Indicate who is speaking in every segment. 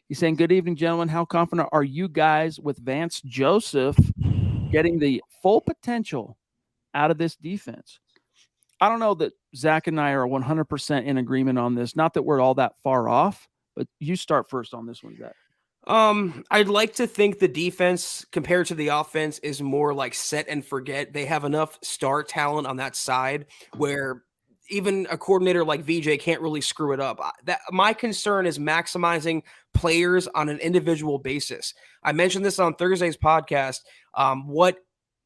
Speaker 1: He's saying, good evening, gentlemen. How confident are you guys with Vance Joseph getting the full potential out of this defense? I don't know that Zach and I are 100% in agreement on this. Not that we're all that far off, but you start first on this one, Zach.
Speaker 2: I'd like to think the defense compared to the offense is more like set and forget. They have enough star talent on that side where even a coordinator like VJ can't really screw it up. That my concern is maximizing players on an individual basis. I mentioned this on Thursday's podcast. What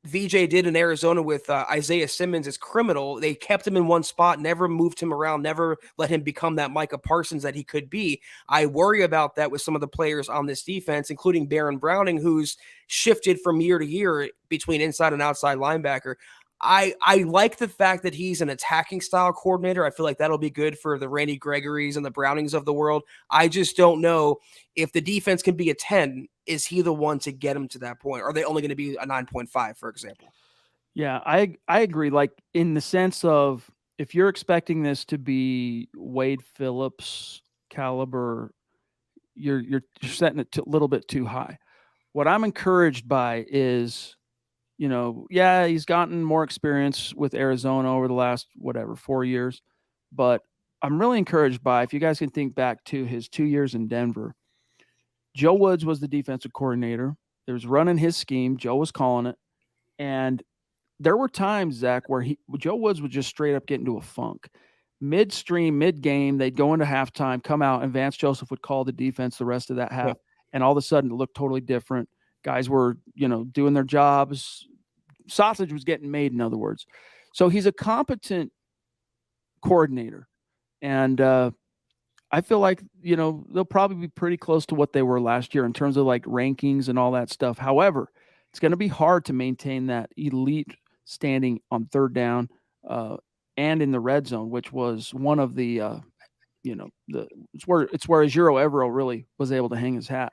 Speaker 2: VJ did in Arizona with Isaiah Simmons is criminal. They kept him in one spot, never moved him around, never let him become that Micah Parsons that he could be. I worry about that with some of the players on this defense, including Baron Browning, who's shifted from year to year between inside and outside linebacker. I like the fact that he's an attacking style coordinator. I feel like that'll be good for the Randy Gregories and the Brownings of the world. I just don't know if the defense can be a 10. Is he the one to get him to that point? Are they only going to be a 9.5, for example?
Speaker 1: Yeah, I agree. Like in the sense of if you're expecting this to be Wade Phillips caliber, you're setting it a little bit too high. What I'm encouraged by is, yeah, he's gotten more experience with Arizona over the last whatever 4 years, but I'm really encouraged by if you guys can think back to his 2 years in Denver. Joe Woods was the defensive coordinator. There was running his scheme. Joe was calling it, and there were times, Zach, where Joe Woods would just straight up get into a funk. Midstream, mid game, they'd go into halftime, come out, and Vance Joseph would call the defense the rest of that half.
Speaker 2: Yeah.
Speaker 1: And all of a sudden, it looked totally different. Guys were, doing their jobs. Sausage was getting made, in other words. So he's a competent coordinator. And I feel like, they'll probably be pretty close to what they were last year in terms of like rankings and all that stuff. However, it's going to be hard to maintain that elite standing on third down and in the red zone, which was one of the, it's where Ejiro Evero really was able to hang his hat.